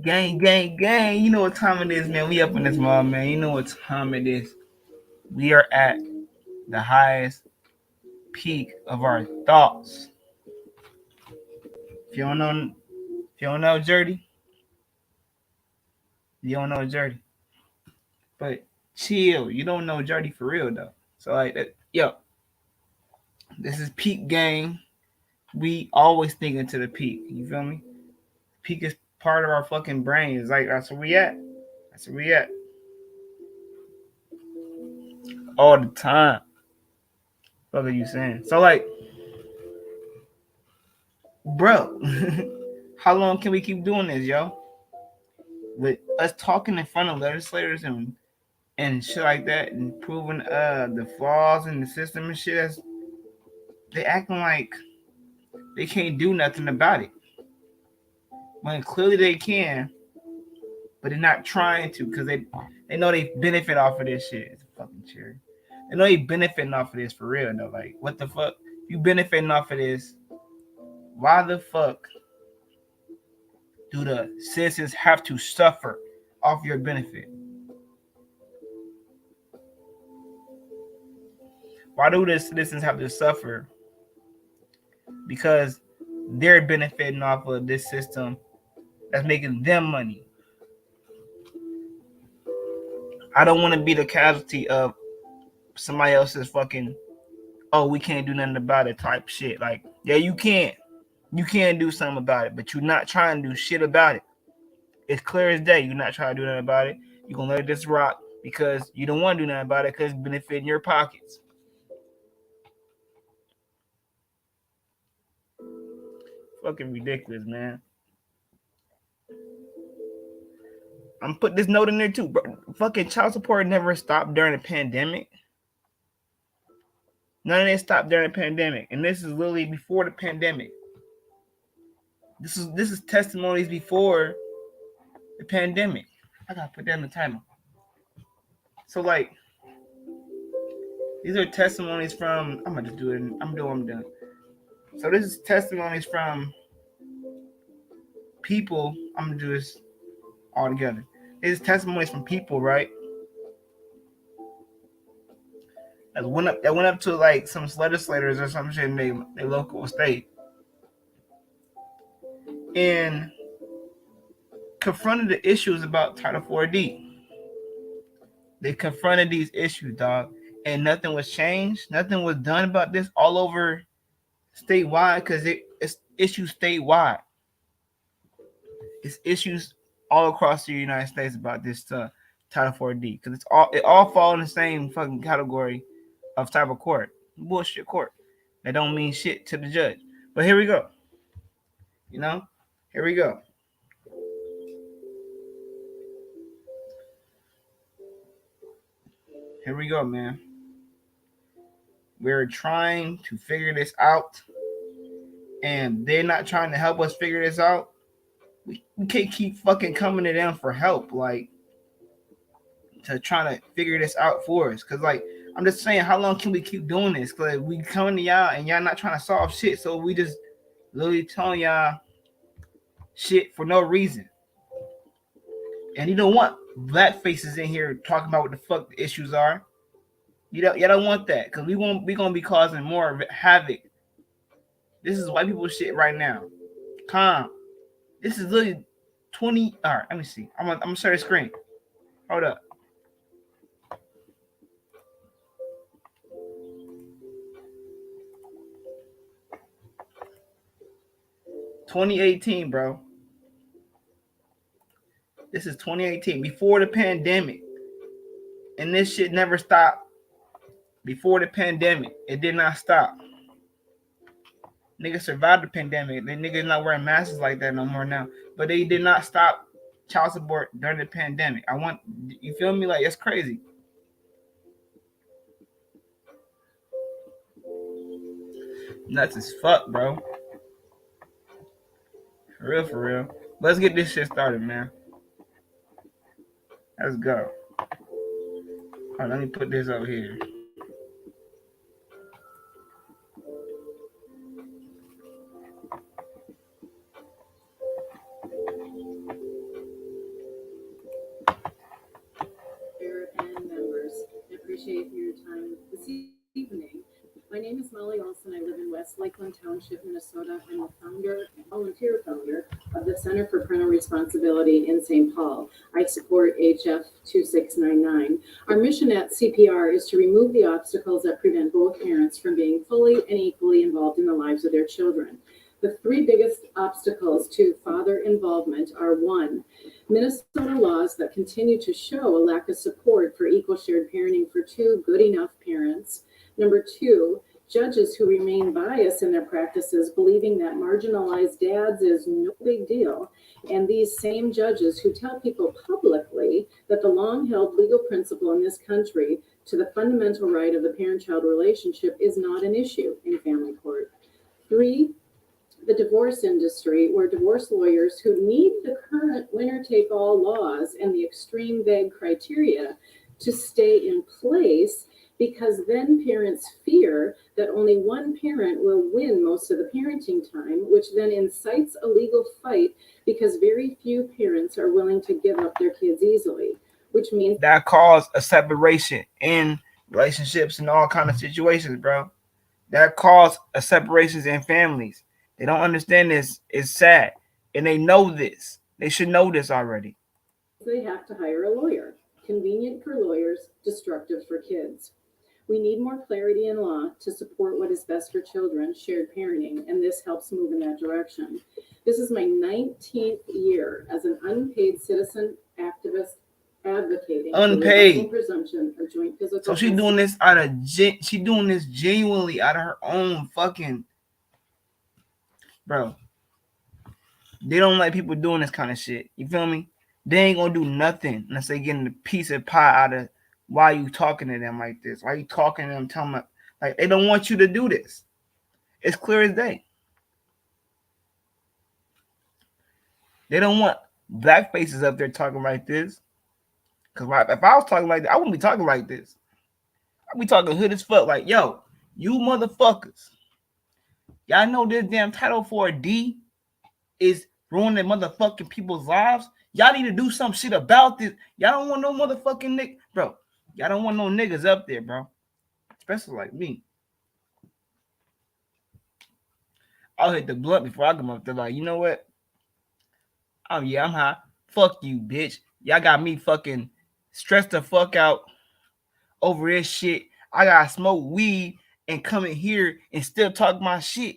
Gang, gang, gang. You know what time it is, man. We up in this mall, man. You know what time it is. We are at the highest peak of our thoughts. If you don't know, Jerdy, you don't know Jerdy. But chill, you don't know Jerdy for real though. So like that, yo, this is peak gang. We always thinking to the peak. You feel me? Peak is part of our fucking brain. It's like that's where we at. That's where we at. All the time. What are you saying? So like, bro, how long can we keep doing this, yo? With us talking in front of legislators and shit like that, and proving the flaws in the system and shit. They acting like they can't do nothing about it when clearly they can, but they're not trying to because they know they benefit off of this shit. It's a fucking cherry. They know they benefiting off of this for real though. Like, what the fuck? You benefiting off of this? Why the fuck do the citizens have to suffer off your benefit? Why do the citizens have to suffer? Because they're benefiting off of this system that's making them money. I don't want to be the casualty of somebody else's fucking, oh, we can't do nothing about it type shit. Like, yeah, you can. You can do something about it, but you're not trying to do shit about it. It's clear as day. You're not trying to do nothing about it. You're going to let it just rock because you don't want to do nothing about it because it's benefiting your pockets. Fucking ridiculous, man. I'm putting this note in there too, bro. Fucking child support never stopped during the pandemic. None of it stopped during the pandemic, and this is literally before the pandemic. This is testimonies before the pandemic. I gotta put that in the timer. So like, these are testimonies from. I'm gonna just do it. I'm done. So this is testimonies from people. I'm gonna do this all together. This is testimonies from people, right? That went up to like some legislators or some shit in their local state, and confronted the issues about Title 4D. They confronted these issues, dog, and nothing was changed. Nothing was done about this all over statewide because it's issues statewide. It's issues all across the United States about this Title 4D because it all falls in the same fucking category of type of court, bullshit court. That don't mean shit to the judge. But here we go. You know, here we go. Here we go, man. We're trying to figure this out, and they're not trying to help us figure this out. We can't keep fucking coming to them for help, like, to try to figure this out for us. Because, like, I'm just saying, how long can we keep doing this? Because we coming to y'all, and y'all not trying to solve shit, so we just literally telling y'all shit for no reason. And you don't want black faces in here talking about what the fuck the issues are. Y'all don't want that, because we gonna be causing more havoc. This is white people shit right now. Calm. This is literally 20. All right, let me see. I'm gonna share the screen. Hold up. $2018, bro. This is 2018, before the pandemic, and this shit never stopped. Before the pandemic, it did not stop. Niggas survived the pandemic. The niggas not wearing masks like that no more now. But they did not stop child support during the pandemic. You feel me? Like, it's crazy. Nuts as fuck, bro. For real. Let's get this shit started, man. Let's go. All right, let me put this over here. appreciate your time this evening. My name is Molly Olson. I live in West Lakeland Township, Minnesota. I'm the volunteer founder of the Center for Parental Responsibility in St. Paul. I support HF 2699. Our mission at CPR is to remove the obstacles that prevent both parents from being fully and equally involved in the lives of their children. The three biggest obstacles to father involvement are: one, Minnesota laws that continue to show a lack of support for equal shared parenting for two good enough parents. Number two, judges who remain biased in their practices, believing that marginalized dads is no big deal. And these same judges who tell people publicly that the long held legal principle in this country to the fundamental right of the parent child relationship is not an issue in family court. Three, the divorce industry, where divorce lawyers who need the current winner take all laws and the extreme vague criteria to stay in place, because then parents fear that only one parent will win most of the parenting time, which then incites a legal fight because very few parents are willing to give up their kids easily, which means that caused a separation in relationships and all kind of situations, bro. That caused a separations in families. They don't understand this. It's sad. And they know this. They should know this already. they have to hire a lawyer. Convenient for lawyers, destructive for kids. We need more clarity in law to support what is best for children, shared parenting, and this helps move in that direction. This is my 19th year as an unpaid citizen activist advocating for the presumption of joint physical. So she's doing this out of she doing this genuinely out of her own fucking, bro. They don't like people doing this kind of shit. You feel me? They ain't gonna do nothing unless they getting a piece of pie out of why you talking to them like this. Why you talking to them, telling them like they don't want you to do this. It's clear as day. They don't want black faces up there talking like this. Cause if I was talking like that, I wouldn't be talking like this. I'd be talking hood as fuck. Like, yo, you motherfuckers. Y'all know this damn Title 4D is ruining motherfucking people's lives. Y'all need to do some shit about this. Y'all don't want no motherfucking nigga, bro. Y'all don't want no niggas up there, bro. Especially like me. I'll hit the blunt before I come up there. Like, you know what? Oh yeah, I'm high. Fuck you, bitch. Y'all got me fucking stressed the fuck out over this shit. I gotta smoke weed and come in here and still talk my shit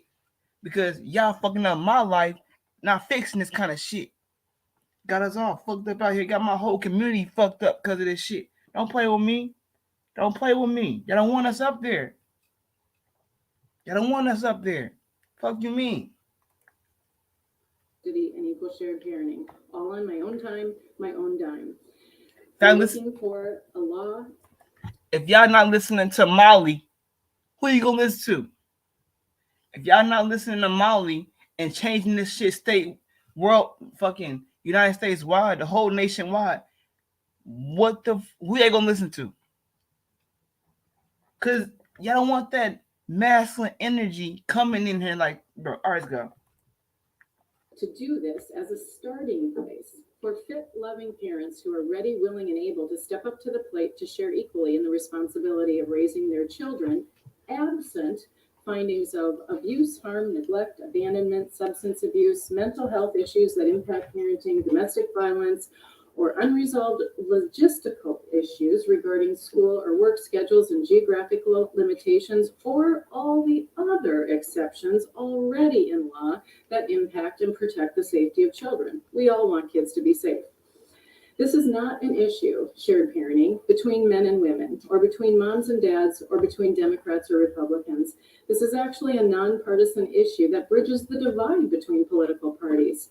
because y'all fucking up my life, not fixing this kind of shit. Got us all fucked up out here. Got my whole community fucked up because of this shit. Don't play with me. Don't play with me. Y'all don't want us up there. Y'all don't want us up there. Fuck you mean? And equal shared parenting, all on my own time, my own dime. Looking for a law. If y'all not listening to Molly, who you gonna listen to? If y'all not listening to Molly and changing this shit state, world, fucking United States wide, the whole nation wide, who they gonna listen to? Cause y'all don't want that masculine energy coming in here like, bro, all right, let's go. To do this as a starting place for fit, loving parents who are ready, willing, and able to step up to the plate to share equally in the responsibility of raising their children, absent findings of abuse, harm, neglect, abandonment, substance abuse, mental health issues that impact parenting, domestic violence, or unresolved logistical issues regarding school or work schedules and geographical limitations, or all the other exceptions already in law that impact and protect the safety of children. We all want kids to be safe. This is not an issue, shared parenting, between men and women, or between moms and dads, or between Democrats or Republicans. This is actually a nonpartisan issue that bridges the divide between political parties.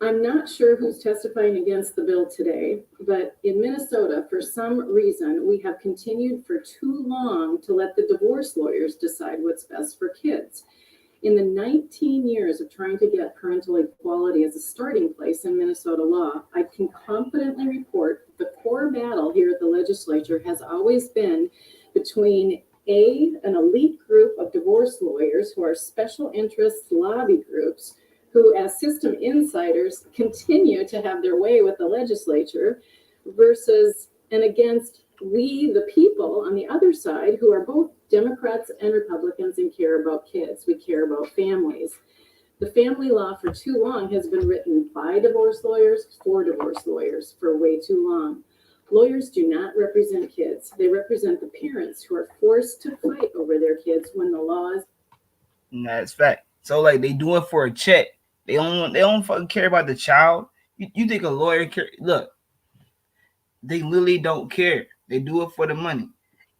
I'm not sure who's testifying against the bill today, but in Minnesota, for some reason, we have continued for too long to let the divorce lawyers decide what's best for kids. In the 19 years of trying to get parental equality as a starting place in Minnesota law, I can confidently report the core battle here at the legislature has always been between an elite group of divorce lawyers who are special interest lobby groups who, as system insiders, continue to have their way with the legislature, versus and against We, the people on the other side, who are both Democrats and Republicans and care about kids, we care about families. The family law for too long has been written by divorce lawyers for divorce lawyers for way too long. Lawyers do not represent kids. They represent the parents who are forced to fight over their kids when the laws. That's fact. So like they do it for a check. They don't fucking care about the child. You think a lawyer care? Look, they literally don't care. They do it for the money,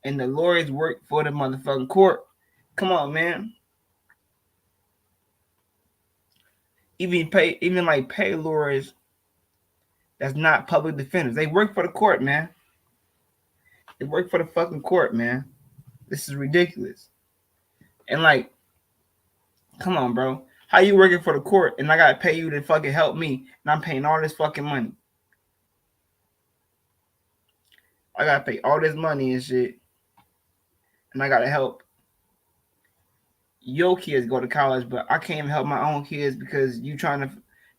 and the lawyers work for the motherfucking court. Come on, man. Even pay lawyers that's not public defenders. They work for the court, man. They work for the fucking court, man. This is ridiculous. And like, come on, bro. How you working for the court and I gotta pay you to fucking help me and I'm paying all this fucking money? I gotta pay all this money and shit. And I gotta help your kids go to college, but I can't even help my own kids because you trying to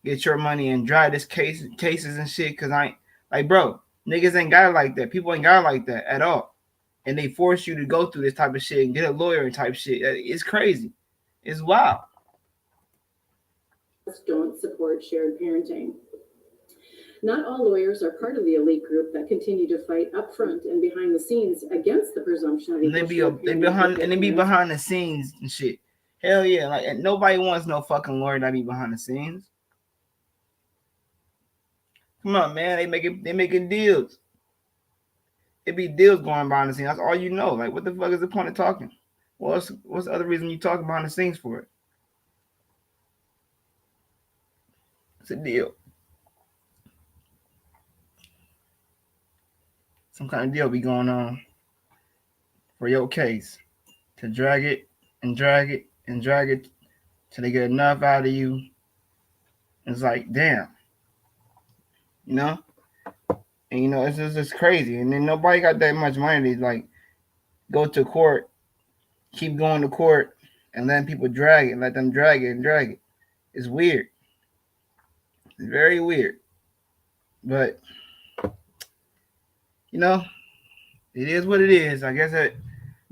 get your money and drive this cases and shit. Cause I ain't like, bro, niggas ain't got it like that. People ain't got it like that at all. And they force you to go through this type of shit and get a lawyer and type shit. It's crazy. It's wild. Don't support shared parenting. Not all lawyers are part of the elite group that continue to fight up front and behind the scenes against the presumption of equal shared parenting. They be behind the scenes and shit. Hell yeah, like and nobody wants no fucking lawyer that be behind the scenes. Come on, man, they making deals. It be deals going behind the scenes. That's all you know. Like, what the fuck is the point of talking? What's the other reason you talking behind the scenes for it? It's a deal. Some kind of deal be going on for your case to drag it and drag it and drag it till they get enough out of you. It's like, damn, you know? And you know, it's just crazy. And then nobody got that much money to like go to court, keep going to court, and letting people drag it, let them drag it and drag it. It's weird. It's very weird. But you know, it is what it is. I guess that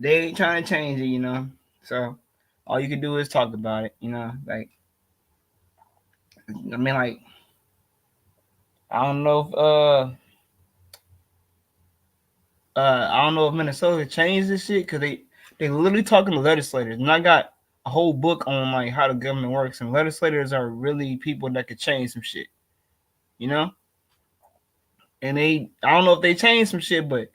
they ain't trying to change it, you know. So all you can do is talk about it, you know. Like, I mean, like, I don't know if Minnesota changed this shit because they literally talking to legislators, and I got a whole book on like how the government works, and legislators are really people that could change some shit, you know. And I don't know if they changed some shit, but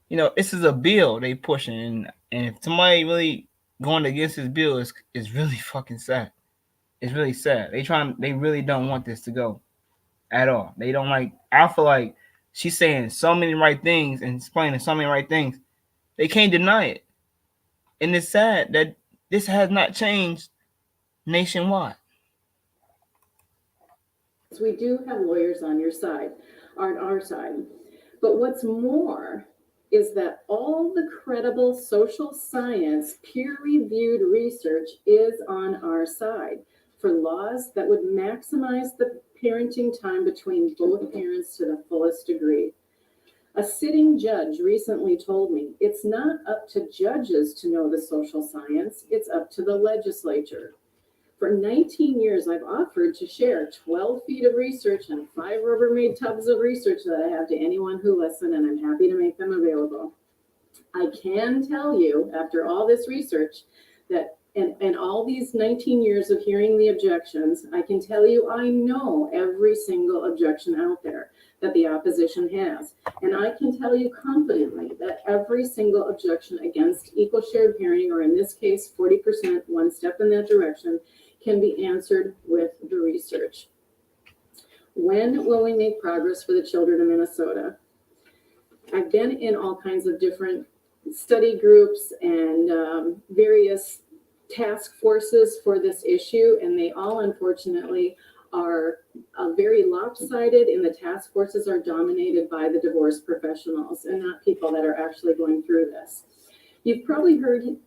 you know, this is a bill they pushing, and if somebody really going against this bill, is really fucking sad. It's really sad. They really don't want this to go at all. They don't like. I feel like she's saying so many right things and explaining so many right things. They can't deny it, and it's sad that this has not changed nationwide. We do have lawyers on our side. But what's more is that all the credible social science, peer-reviewed research is on our side for laws that would maximize the parenting time between both parents to the fullest degree. A sitting judge recently told me it's not up to judges to know the social science, it's up to the legislature. For 19 years, I've offered to share 12 feet of research and 5 Rubbermaid tubs of research that I have to anyone who listens, and I'm happy to make them available. I can tell you, after all this research, that and all these 19 years of hearing the objections, I can tell you I know every single objection out there that the opposition has. And I can tell you confidently that every single objection against equal shared parenting, or in this case, 40%, one step in that direction, can be answered with the research. When will we make progress for the children of Minnesota? I've been in all kinds of different study groups and various task forces for this issue, and they all unfortunately are very lopsided, and the task forces are dominated by the divorce professionals and not people that are actually going through this. You've probably heard in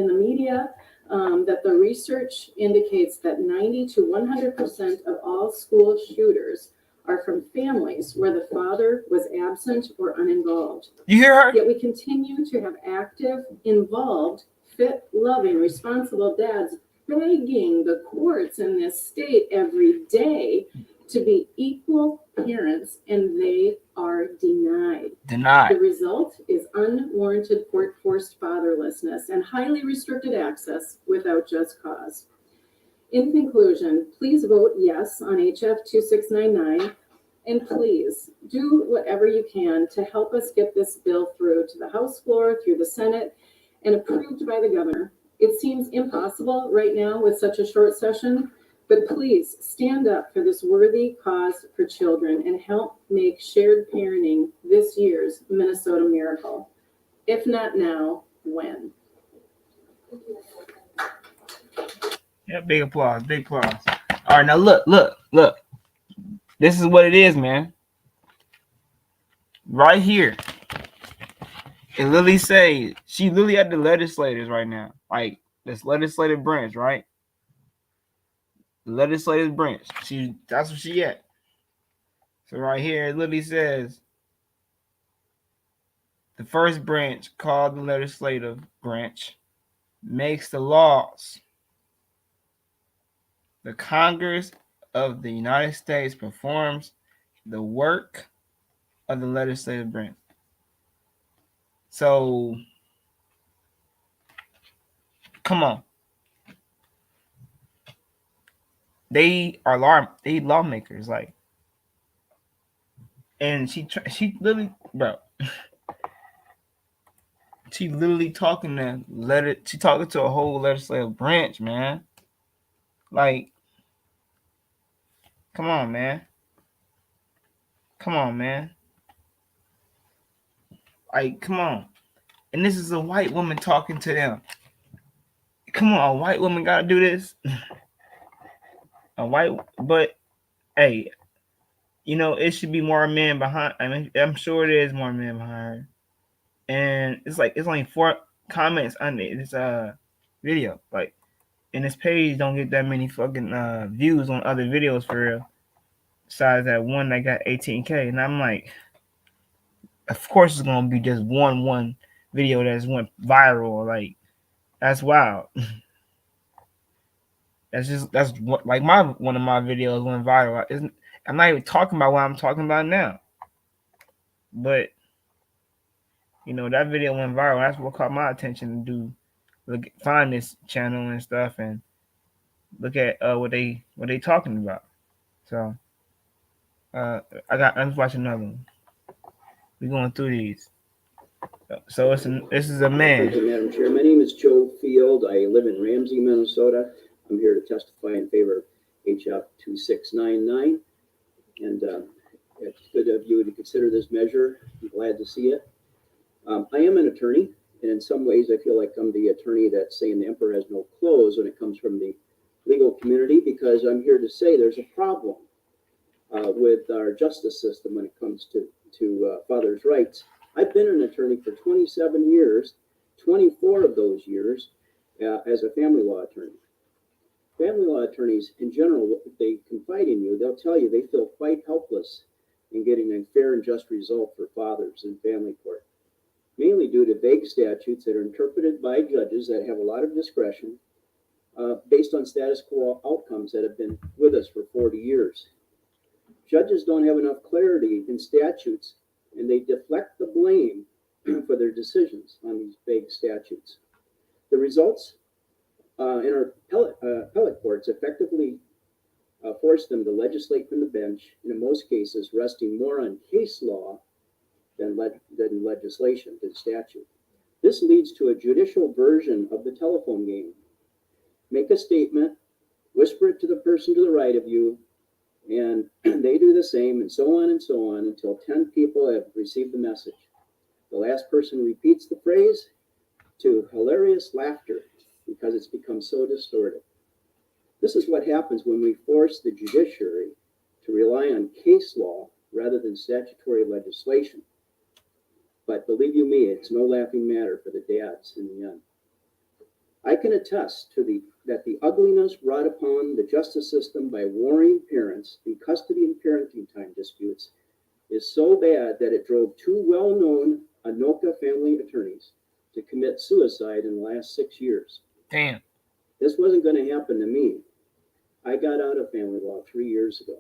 the media that the research indicates that 90 to 100% of all school shooters are from families where the father was absent or uninvolved. You hear her? Yet we continue to have active, involved, fit, loving, responsible dads begging the courts in this state every day to be equal parents, and they are denied. The result is unwarranted court-forced fatherlessness and highly restricted access without just cause. In conclusion, please vote yes on HF 2699, and please do whatever you can to help us get this bill through to the House floor, through the Senate, and approved by the governor. It seems impossible right now with such a short session, but please stand up for this worthy cause for children and help make shared parenting this year's Minnesota miracle. If not now, when? Yeah, big applause, big applause. All right, now look. This is what it is, man. Right here. It literally say she literally at the legislators right now. Like this legislative branch, right? The legislative branch. That's where she at. So right here it literally says the first branch, called the legislative branch, makes the laws. The Congress of the United States performs the work of the legislative branch. So, come on. They are lawmakers, like, and she literally, bro. She literally talking to a whole legislative branch, man. Like, come on, man. Like, come on. And this is a white woman talking to them. Come on, a white woman gotta do this. But hey, it should be more men behind. I mean, I'm sure it is more men behind her. And it's only 4 comments on this video. Like, and this page don't get that many fucking views on other videos for real. Besides that one that got 18K, and I'm like, of course it's gonna be just one video that's went viral. Like, that's wild. That's what, like, one of my videos went viral. I'm not even talking about what I'm talking about now, but that video went viral. That's what caught my attention to find this channel and stuff and look at what they talking about. So I'm watching another one. We're going through these. So this is a man. Thank you, Madam Chair. My name is Joe Field. I live in Ramsey, Minnesota. I'm here to testify in favor of HF 2699. And it's good of you to consider this measure. I'm glad to see it. I am an attorney, and in some ways I feel like I'm the attorney that's saying the emperor has no clothes when it comes from the legal community, because I'm here to say there's a problem with our justice system when it comes to fathers' rights. I've been an attorney for 27 years, 24 of those years as a family law attorney. Family law attorneys, in general, if they confide in you, they'll tell you they feel quite helpless in getting a fair and just result for fathers in family court, mainly due to vague statutes that are interpreted by judges that have a lot of discretion based on status quo outcomes that have been with us for 40 years. Judges don't have enough clarity in statutes, and they deflect the blame for their decisions on these vague statutes. The results in our appellate courts effectively force them to legislate from the bench, and in most cases resting more on case law than legislation, than statute. This leads to a judicial version of the telephone game. Make a statement, whisper it to the person to the right of you, and they do the same, and so on until 10 people have received the message. The last person repeats the phrase to hilarious laughter because it's become so distorted. This is what happens when we force the judiciary to rely on case law rather than statutory legislation. But believe you me, it's no laughing matter for the dads in the end. I can attest to that the ugliness brought upon the justice system by warring parents in custody and parenting time disputes is so bad that it drove two well-known Anoka family attorneys to commit suicide in the last 6 years. Damn. This wasn't going to happen to me. I got out of family law 3 years ago.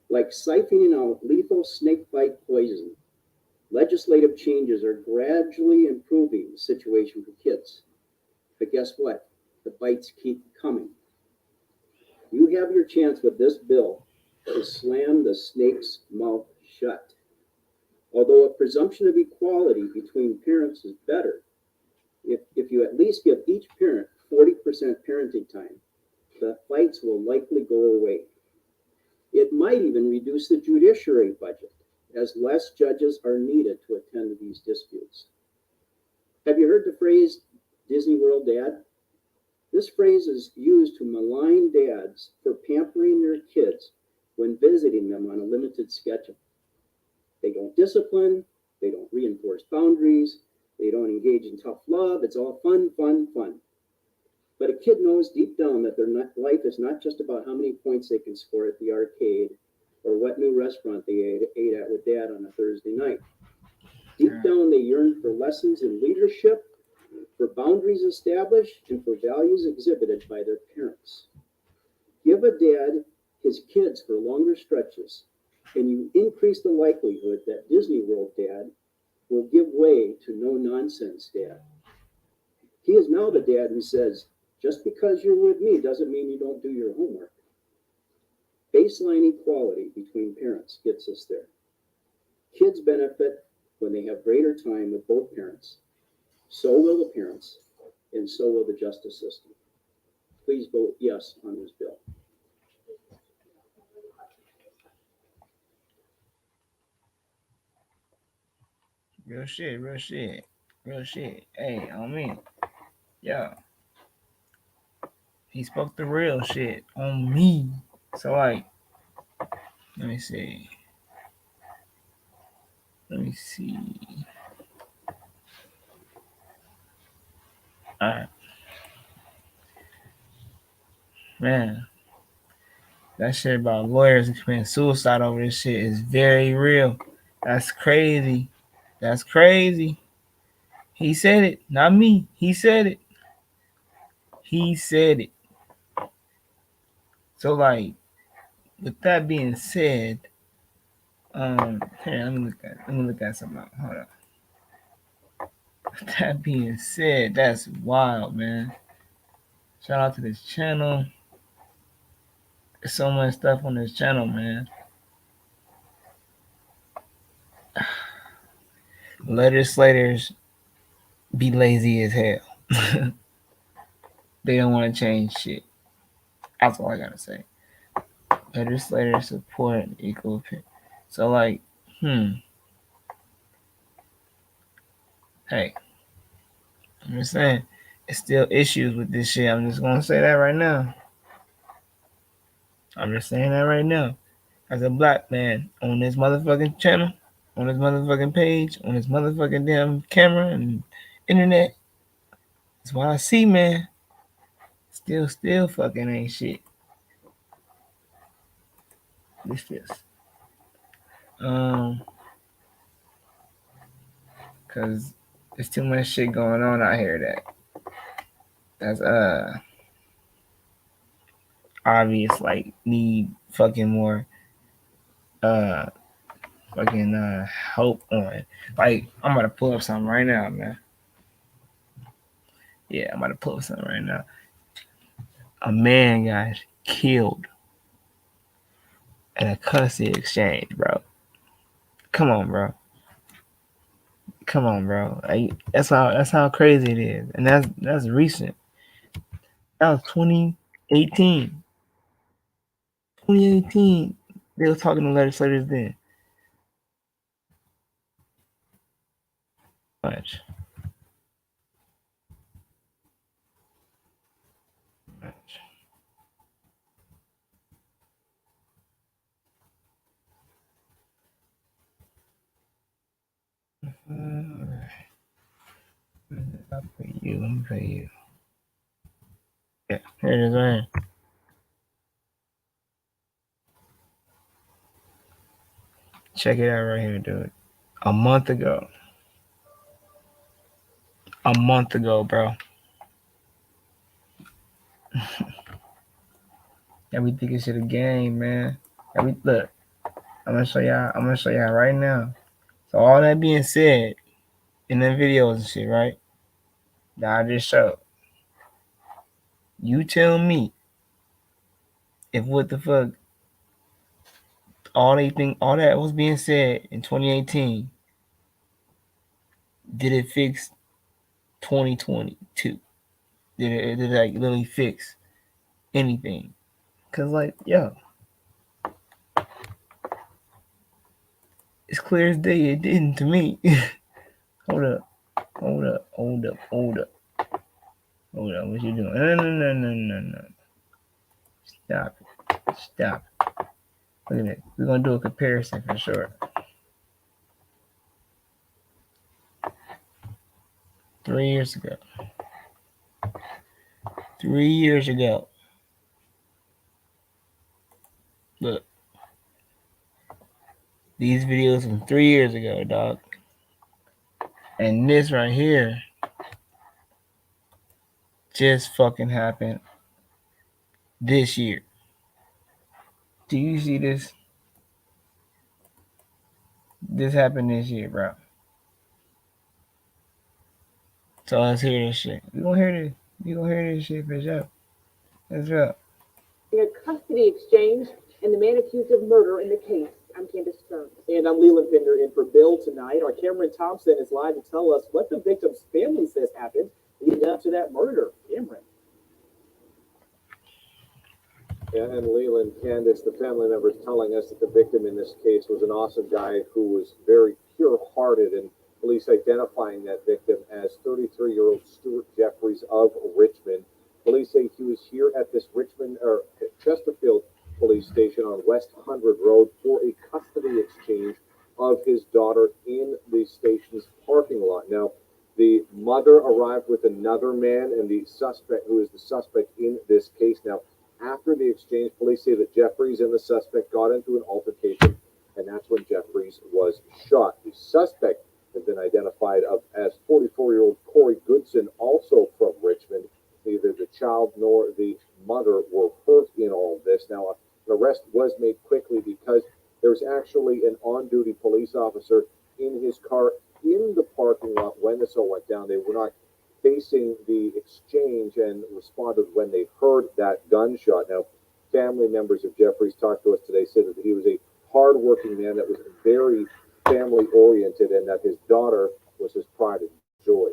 Like siphoning out lethal snakebite poison, legislative changes are gradually improving the situation for kids. But guess what? The bites keep coming. You have your chance with this bill to slam the snake's mouth shut. Although a presumption of equality between parents is better, if you at least give each parent 40% parenting time, the fights will likely go away. It might even reduce the judiciary budget, as less judges are needed to attend to these disputes. Have you heard the phrase Disney World Dad? This phrase is used to malign dads for pampering their kids when visiting them on a limited schedule. They don't discipline, they don't reinforce boundaries, they don't engage in tough love. It's all fun, fun, fun. But a kid knows deep down that life is not just about how many points they can score at the arcade or what new restaurant they ate at with dad on a Thursday night. Deep down, they yearn for lessons in leadership, for boundaries established, and for values exhibited by their parents. Give a dad his kids for longer stretches, and you increase the likelihood that Disney World Dad will give way to no-nonsense dad. He is now the dad who says, just because you're with me doesn't mean you don't do your homework. Baseline equality between parents gets us there. Kids benefit when they have greater time with both parents. So will the parents, and so will the justice system. Please vote yes on this bill. Real shit, real shit, real shit. Hey, on me. Yeah. He spoke the real shit on me. So like, let me see. Let me see. Alright. Man. That shit about lawyers committing suicide over this shit is very real. That's crazy. That's crazy. He said it, not me. He said it. He said it. So like, with that being said, here, let me look at something out. Hold on. With that being said, that's wild, man. Shout out to this channel. There's so much stuff on this channel, man. Legislators be lazy as hell. They don't want to change shit. That's all I gotta say. Legislators support equal pay. So like, hey, I'm just saying, it's still issues with this shit. I'm just gonna say that right now. I'm just saying that right now. As a black man on this motherfucking channel, on this motherfucking page, on this motherfucking damn camera and internet, that's what I see, man. Still fucking ain't shit. This just cause there's too much shit going on out here that's obvious, like need fucking more help on. Like, I'm about to pull up something right now, man. Yeah, I'm about to pull up something right now. A man got killed at a custody exchange, bro. Come on, bro. Come on, bro. That's how crazy it is, and that's recent. That was 2018. 2018. They was talking to legislators then. Much. Let me pay you. Here it is right here. Check it out right here, dude. A month ago, bro. Yeah, we think it's shit a game, man. Yeah, look. I'm gonna show y'all right now. So all that being said, in the videos and shit, right? That I just showed. You tell me if what the fuck all that was being said in 2018, did it fix 2022? Did it like literally fix anything? Cause like, yo, it's clear as day it didn't to me. Hold up. What you doing? No. Stop it. Look at it. We're gonna do a comparison for sure. 3 years ago. 3 years ago. Look. These videos from 3 years ago, dog. And this right here just fucking happened this year. Do you see this? This happened this year, bro. So let's hear this shit. We gonna hear this shit for sure. Let's go. A custody exchange and the man accused of murder in the case. I'm Candace Stern. And I'm Leland Pinder in for Bill tonight. Our Cameron Thompson is live to tell us what the victim's family says happened leading up to that murder. Cameron. Yeah, and Leland, Candace, the family members telling us that the victim in this case was an awesome guy who was very pure-hearted, and police identifying that victim as 33-year-old Stuart Jeffries of Richmond. Police say he was here at this Chesterfield police station on West 100 Road for a custody exchange of his daughter in the station's parking lot. Now, the mother arrived with another man, and the suspect, who is the suspect in this case. Now, after the exchange, police say that Jeffries and the suspect got into an altercation, and that's when Jeffries was shot. The suspect has been identified as 44-year-old Corey Goodson, also from Richmond. Neither the child nor the mother were hurt in all of this. Now, an arrest was made quickly because there was actually an on-duty police officer in his car in the parking lot when this all went down. They were not facing the exchange and responded when they heard that gunshot. Now, family members of Jeffries talked to us today, said that he was a hard-working man that was very family-oriented and that his daughter was his pride and joy.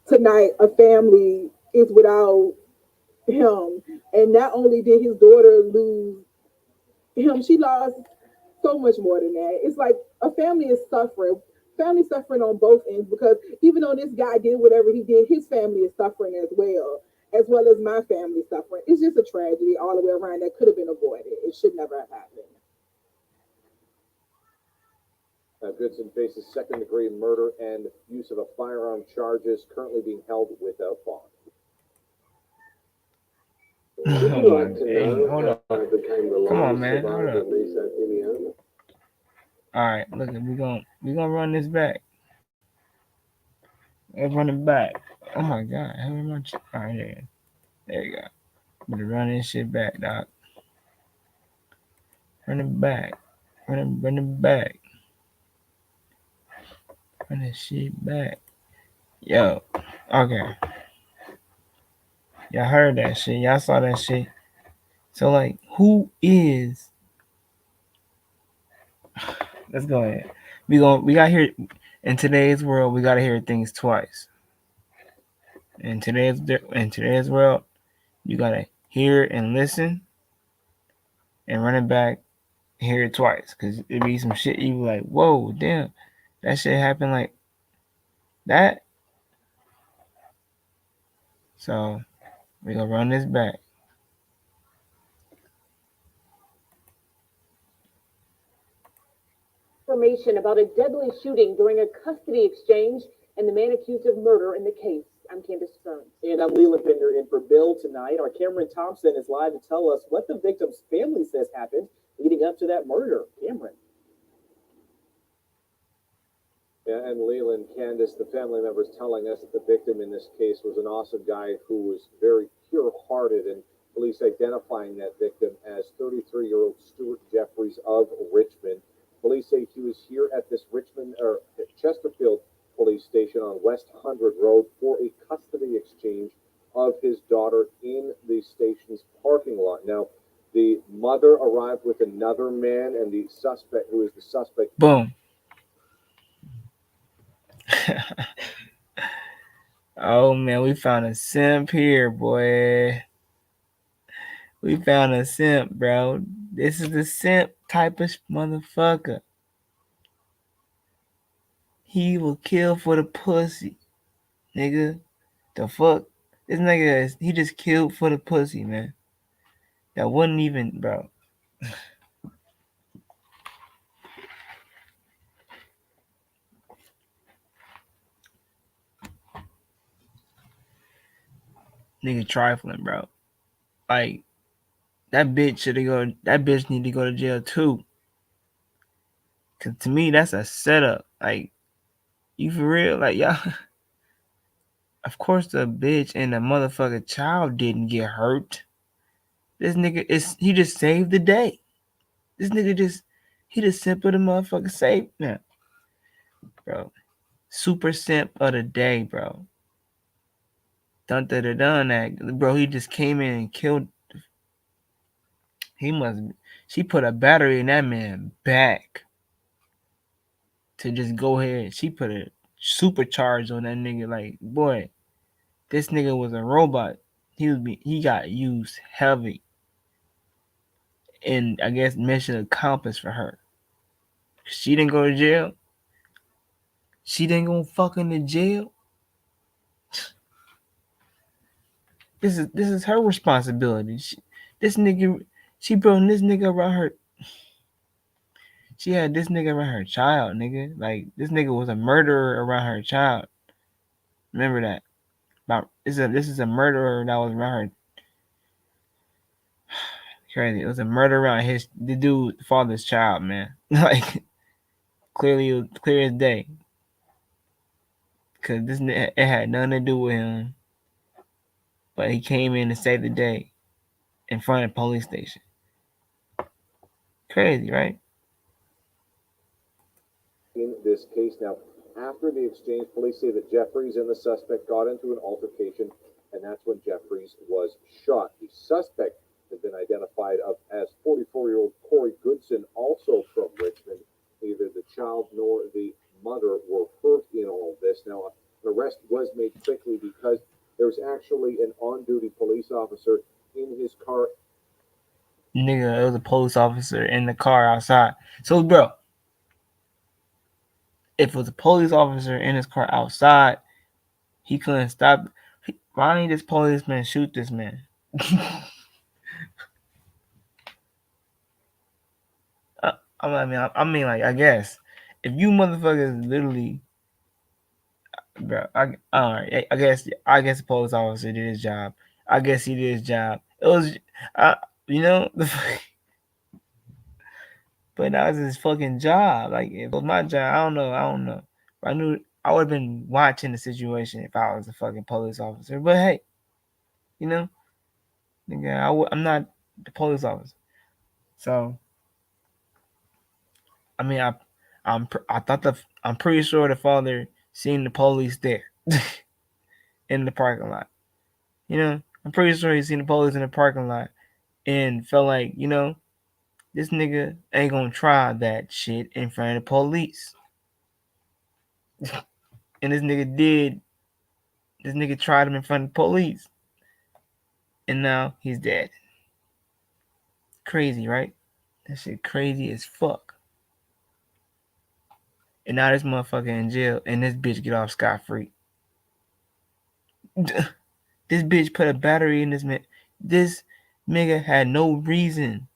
Tonight, a family is without him, and not only did his daughter lose him, she lost so much more than that. It's like a family is suffering. Family suffering on both ends, because even though this guy did whatever he did, his family is suffering as well as my family suffering. It's just a tragedy all the way around that could have been avoided. It should never have happened. Goodson faces second-degree murder and use of a firearm charges, currently being held without bond. Hold on. Come on, man. Hold up. All right, look, we're gonna run this back. Let's run it back. Oh my god, how much? All right, there you go. Better run this shit back, doc. Run it back. Run it back. Run this shit back. Yo, okay. Y'all heard that shit. Y'all saw that shit. So like, who is? Let's go ahead. We got here in today's world. We gotta hear things twice. In today's world, you gotta hear and listen, and run it back, hear it twice, cause it be some shit you be like, whoa, damn, that shit happened like that. So we gonna run this back. Information about a deadly shooting during a custody exchange and the man accused of murder in the case. I'm Candace Burns. And I'm Leland Bender in for Bill tonight. Our Cameron Thompson is live to tell us what the victim's family says happened leading up to that murder. Cameron. Yeah, and Leland, Candace, the family members telling us that the victim in this case was an awesome guy who was very pure-hearted, and police identifying that victim as 33-year-old Stuart Jeffries of Richmond. Police say he was here at this Chesterfield police station on West 100 Road for a custody exchange of his daughter in the station's parking lot. Now, the mother arrived with another man, and the suspect, who is the suspect, Boom. Oh man, we found a simp here, boy. We found a simp, bro. This is the simp type of motherfucker. He will kill for the pussy, nigga. The fuck? This nigga, he just killed for the pussy, man. That wasn't even, bro. Nigga trifling, bro. Like, that bitch need to go to jail too. Cause to me, that's a setup. Like, you for real? Like, y'all. Of course the bitch and the motherfucking child didn't get hurt. This nigga he just saved the day. This nigga just simp of the motherfucker saved now. Bro. Super simp of the day, bro. Dun dun dun dun that. Bro, he just came in and killed. She put a battery in that man back to just go ahead. She put a supercharge on that nigga. Like, boy, this nigga was a robot. He got used heavy. And I guess mission accomplished for her. She didn't go to jail. She didn't go fucking to jail. This is her responsibility. She brought this nigga around her. She had this nigga around her child, nigga. Like, this nigga was a murderer around her child. Remember that. This is a murderer that was around her. Crazy. It was a murder around the dude's father's child, man. Like, clear as day. Cause it had nothing to do with him. But he came in to save the day in front of the police station. Crazy, right? in this case. Now, after the exchange, police say that Jeffries and the suspect got into an altercation, and that's when Jeffries was shot. The suspect has been identified as 44-year-old Corey Goodson, also from Richmond. Neither the child nor the mother were hurt in all of this. Now, an arrest was made quickly because there was actually an on-duty police officer in his car. Nigga, it was a police officer in the car outside. So, bro, if it was a police officer in his car outside, he couldn't stop. Why didn't this policeman shoot this man? I mean, like, I guess if you motherfuckers literally, bro, all right, I guess the police officer did his job. I guess he did his job. It was, you know, but that was his fucking job. Like, if it was my job, I don't know. I knew I would have been watching the situation if I was a fucking police officer. But hey, you know, nigga, I'm not the police officer. So, I mean, I'm pretty sure the father seen the police there in the parking lot. You know, I'm pretty sure he seen the police in the parking lot and felt like, you know, this nigga ain't gonna try that shit in front of the police. And this nigga did. This nigga tried him in front of the police. And now he's dead. Crazy, right? That shit crazy as fuck. And now this motherfucker in jail and this bitch get off scot-free. This bitch put a battery in this man. This nigga had no reason.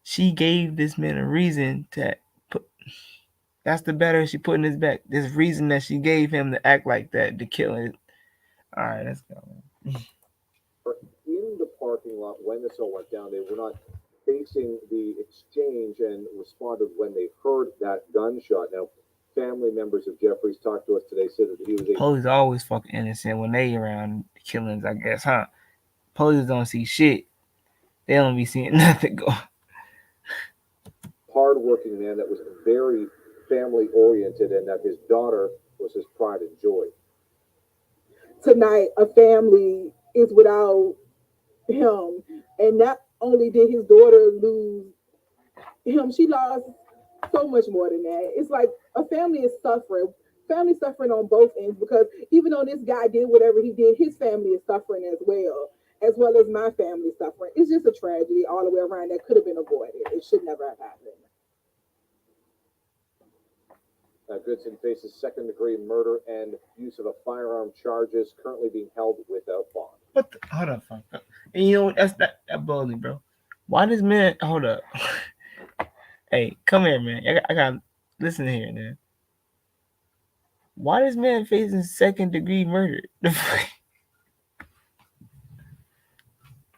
She gave this man a reason to put. That's the better she put in his back. This reason that she gave him to act like that, to kill it. All right, let's go. In the parking lot when this all went down, they were not facing the exchange and responded when they heard that gunshot. Now, family members of Jeffries talked to us today, said that he was a Police always fucking innocent when they around killings, I guess, huh? Police don't see shit. They don't be seeing nothing go. hardworking man that was very family oriented, and that his daughter was his pride and joy. Tonight, a family is without him, and not only did his daughter lose him, she lost so much more than that. It's like a family is suffering. Family suffering on both ends, because even though this guy did whatever he did, his family is suffering as well as my family suffering. It's just a tragedy all the way around that could have been avoided. It should never have happened. Goodson faces second-degree murder and use of a firearm charges, currently being held without bond. What the? Hold up, fuck up. And you know what? That blows me, bro. Why does man? Hold up. Hey, come here, man. I got listen here, man. Why does man facing second-degree murder?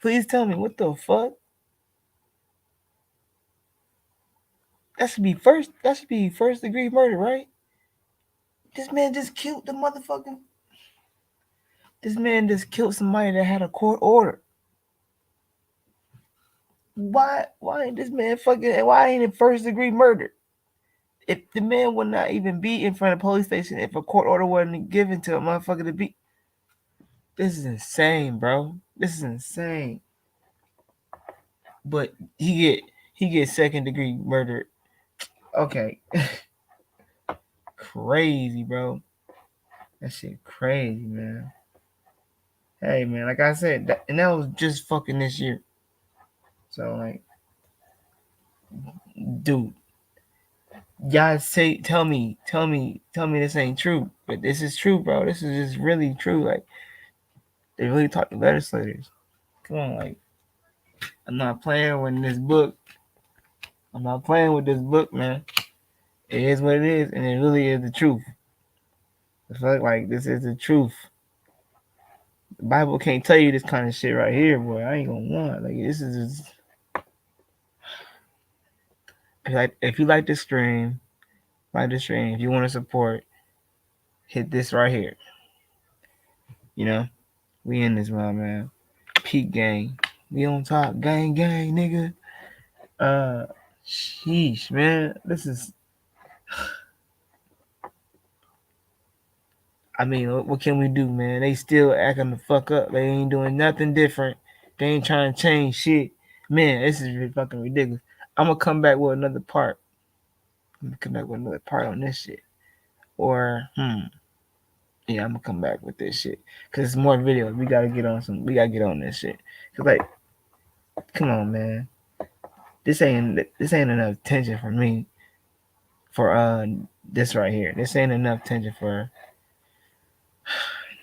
Please tell me, what the fuck? That should be first-degree murder, right? This man just killed the motherfucking. This man just killed somebody that had a court order. Why ain't this man fucking? Why ain't it first-degree murder? If the man would not even be in front of the police station if a court order wasn't given to a motherfucker to be. This is insane, bro. This is insane. But he gets second-degree murder. Okay. Crazy, bro. That shit crazy, man. Hey, man, like I said, that was just fucking this year. So, like, dude, y'all tell me this ain't true. But this is true, bro. This is just really true. Like, they really talk to legislators. Come on, like, I'm not playing with this book. I'm not playing with this book, man. It is what it is, and it really is the truth. I feel like this is the truth. The Bible can't tell you this kind of shit right here, boy. I ain't gonna lie. Like, this is just... If you like this stream, if you want to support, hit this right here. You know, we in this one, man. Peak gang. We on top. Gang, nigga. Sheesh, man. This is... I mean, what can we do, man? They still acting the fuck up. They ain't doing nothing different. They ain't trying to change shit. Man, this is fucking ridiculous. I'm gonna come back with another part. On this shit. Or, yeah, I'm gonna come back with this shit. Cause it's more videos. We gotta get on this shit. Cause, like, come on, man. This ain't enough attention for me. For this right here. This ain't enough attention for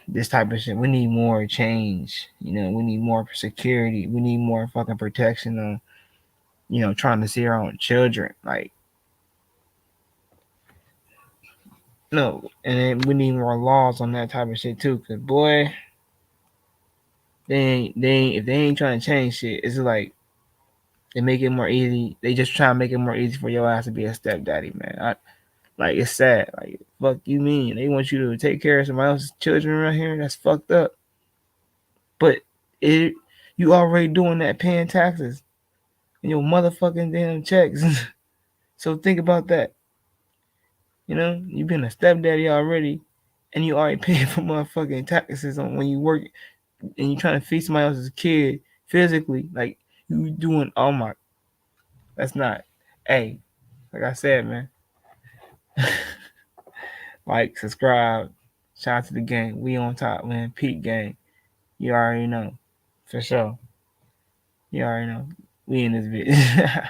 this type of shit. We need more change. You know, we need more security. We need more fucking protection on, you know, trying to see our own children. Like, no. And then we need more laws on that type of shit too. Cause boy, if they ain't trying to change shit, it's like they make it more easy. They just try to make it more easy for your ass to be a stepdaddy, man. Like, it's sad. Like, fuck you mean? They want you to take care of somebody else's children around here? That's fucked up. But you already doing that, paying taxes and your motherfucking damn checks. So think about that. You know, you've been a stepdaddy already, and you already paying for motherfucking taxes on when you work, and you trying to feed somebody else's kid physically. Like, you doing, oh my, that's not. Hey, like I said, man. Like, subscribe. Shout out to the gang. We on top, man. Peak gang. You already know. For sure. You already know. We in this bitch.